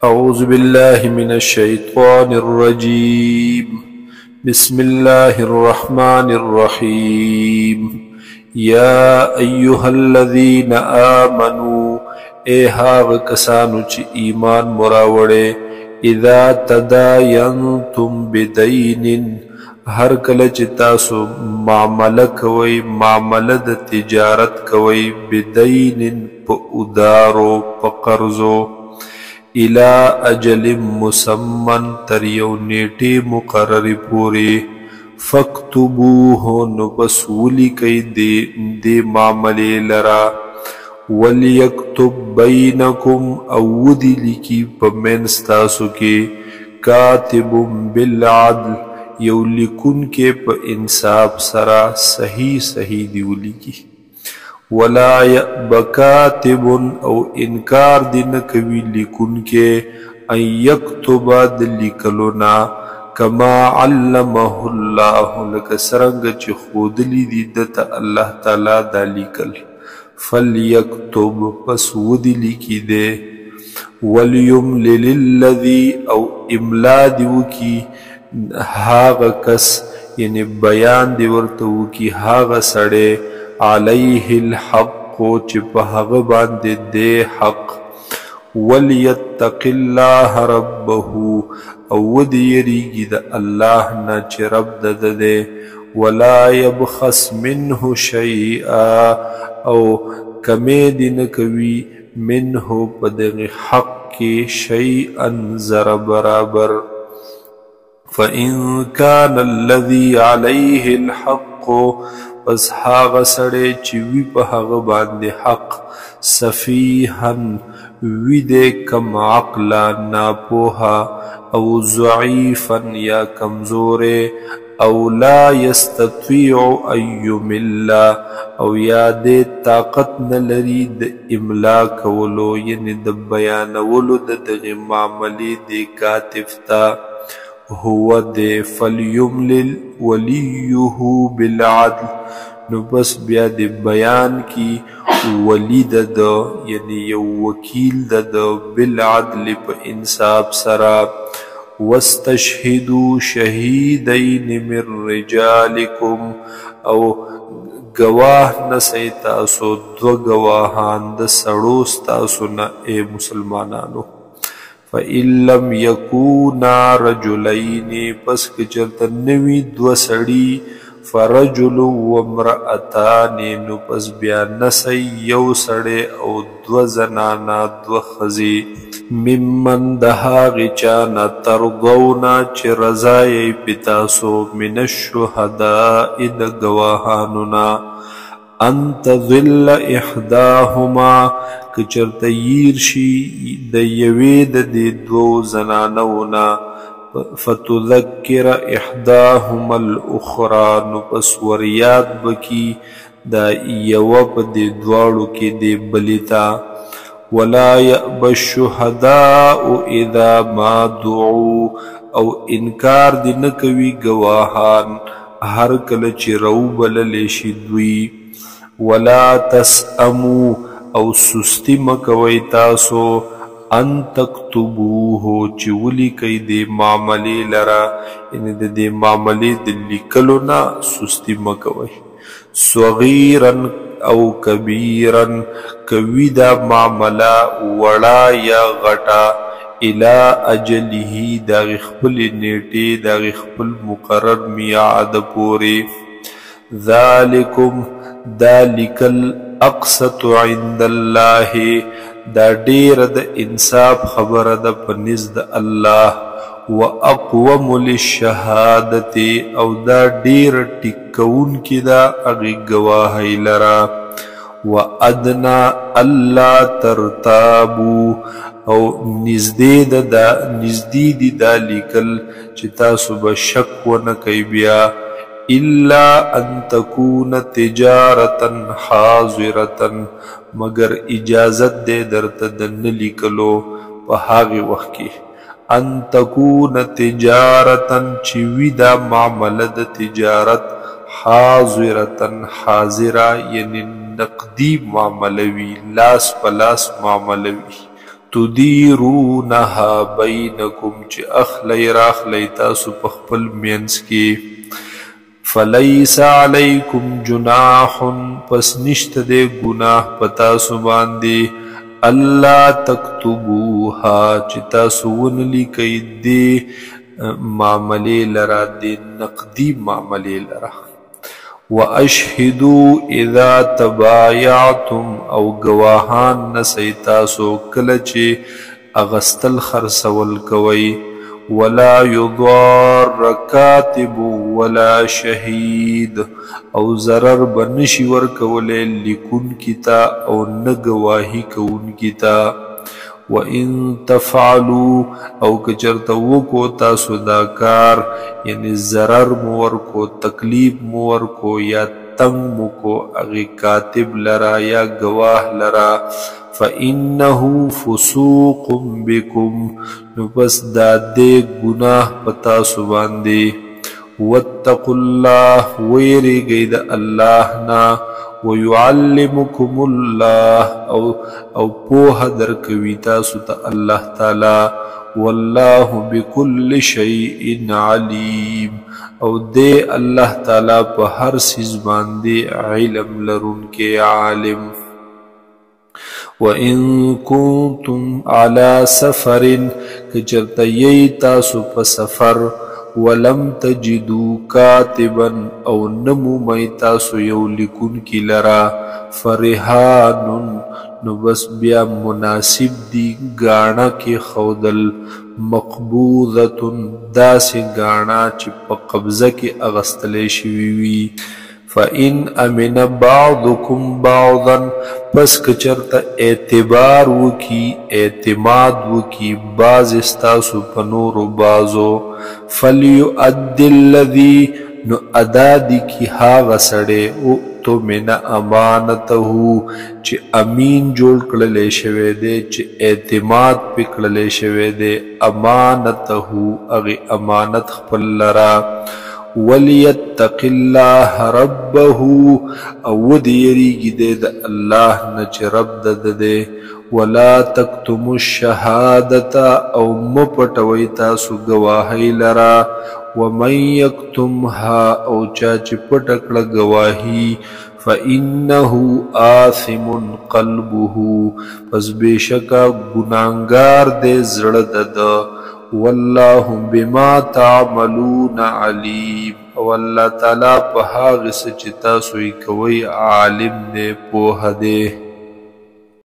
أعوذ بالله من الشيطان الرجيم. بسم الله الرحمن الرحيم. يا أيها الذين آمنوا هاغ کسانو چی ایمان مراوڑے اذا تداینتم بدین ہر کله چې تاسو معامله کوئ معامله د تجارت کوئ بدین په ادارو په قرضو الى اجل مسمن تر یو نیټې مقرری پوری فاکتبوه نو پس ولیکئ دې معاملې لرا ولیکتب بینکم او ودی لیکي په منځ تاسو کې کاتب بالعدل یو لیکونکی په انصاف سره صحیح دی ولیکي ولا یأب کاتب او انکار دی نکوی لیکونکی ان یکتب د لیکلونا کما علمه الله لکه څرنګه چې ښودلی دي دته الله تعالی دا لیکل فلیکتب پس ودی لیکي دی ولیملل الذی او املا دی وکي هاغه کس یعنی بیان دی ورته وکي هاغه سړی علیه الحق چې په هغه باندې دی حق ولیتق الله ربه او ودی یریږي د الله نه چې رب د دی ولا یبخس منه شیئا او کمې دی نه کوي منه په دغه حق کې شیئا ذره برابر فإن كان الذي عليه الحق پس هاغه سړی چې وي په هغه باندې حق سفیحا وي دی کم عقلا ناپوها او ضعیفا یا کمزوری او لا یستطیع ان یمل او یا دی طاقت نه لري د املا کولو یعنی د بیانولو د دغه معاملې د کاتب ته هو دی فلیملل ولیه بالعدل نو بس بیا دی بیان کی ولی د یعنی یو وکیل د بالعدل په انصاف سرا واستشهدوا شهیدین من رجالکم او گواه نسی تاسو دو گواهان د سړو ستاسو نه ای مسلمانانو فَإِن لَمْ يَكُونَا رَجُلَيْنِ پس کچرته نوی دو سړي فرجل وامرأتان نو پس بیا نسی یو سړی او دو زنانا دو ښځې ممن د هغې چانه ترضونا چې رضایئ پې تاسو من الشهداء د ګواهانو نه ان تضل احداهما کچرته ییر شي د یوې د دې دوو زنانو نه فتذکر احداهما الاخرى نو پس وریاد بکی دا یوه په دې دواړو کې د بلې ته ولا یأب الشهداء اذا ما دعوا او انکار دی نه کوي ګواهان هر کله چې راوبللی شي دوی ولا تسأموا او سستی مکوی تاسو ان تکتبوه چې ولیکئ دې معاملې لرا یعنی د دې معاملې د لیکلو نه سستی مکوی صغیرا او کبیرا کوي دا معامله وړه یا غټه الى اجله دا خپل نیټې دا خپل مقرر میعاد پورې ذالکم ذالکل اقسط عند الله دا ډیر د انصاف خبره ده په نزد الله واقوم للشهادت او دا ډیر ټیکونکي دا هغې ګواهی لرا وادنا الله ترتابو او نږدې دي دا لیکل چې تاسو به شک ونه کوئ بیا الا ان تكون تجارتا حاضرتا مگر اجازت دے درته د نه لیکلو په هغې وخت کې ان تكون تجارتا چې وي دا معامله د تجارت حاضرتا حاضره یعنی نقدی معامله وي لاس په لاس معامله وي تدیرونها بینکم چی اخلی راخلی تاسو پخپل مینس کی فلیس علیکم جناح پس نشت دے گناہ پتاسو باندی اللہ تکتبوها چی تاسو ونلی کئی دے معاملے لرا دے نقدی معاملے لرا وَأَشْهِدُوا إِذَا تَبَايَعْتُمْ او گواهان نسی تاسو کلچ اغستل خرسول کوئی ولا يضار كاتب ولا شهيد او ضرر بنشي ورکولے لکن کتا او نگواہی کون کتا وَإِن تَفْعَلُوا او کچرتو کو تاسو داکار یعنی ضرر مور کو تکلیف مور کو یا تنگ مو کو اغی کاتب لرا یا گواہ لرا فَإِنَّهُ فُسُوقٌ بِكُمْ نبس دادے گناہ پتاسو باندے وَاتَّقُوا اللَّهِ ویری گید اللہ نا وَيُعَلِّمُكُمُ اللَّهِ او پوہ درکوی تاسو تا اللہ تعالی واللہ بكل شیء علیم او دے اللہ تعالی پا ہر سیز باندے علم لرن کے عالم وَإِن كُنتُمْ عَلَى سَفَرٍ کچرتا یی تاسو پا سفر ولم تجدوا کاتبا او نمو می تاسو یو لکن کی لرا فرحان نو بس بیا مناسب دی گانا کی خودل مقبوضت دا سی گانا چی پا قبضہ کی اغستلے شویوی فَإِنْ أَمِنَ بَعْضُكُمْ بَعْضًا پس کچرتا اعتبار وکی اعتماد وکی باز استاسو پنور بازو فَلْيُؤَدِّ الَّذِي نو ادا دی کی ہاغ سڑے اُؤْتُ مِنَ امانتہو چی امین جوڑ کللے شوے دے چی اعتماد پی کللے شوے دے امانتہو اغی امانت خپل لرا وَلْيَتَّقِ اللَّهَ رَبَّهُ او دیریگی دے دا اللہ نچ رب دے وَلَا تَكْتُمُ الشَّهَادَةَ او مپٹوئی تاسو گواہی لرا وَمَنْ يَكْتُمْهَا او چاچ پٹکڑ گواہی فَإِنَّهُ آثِمٌ قَلْبُهُ پس بے شکا گناہگار دے زردد واللہ بما تعملون علیم او اللہ تعالی پہا غص چتا سوئی کوئی عالم دے پوہ دے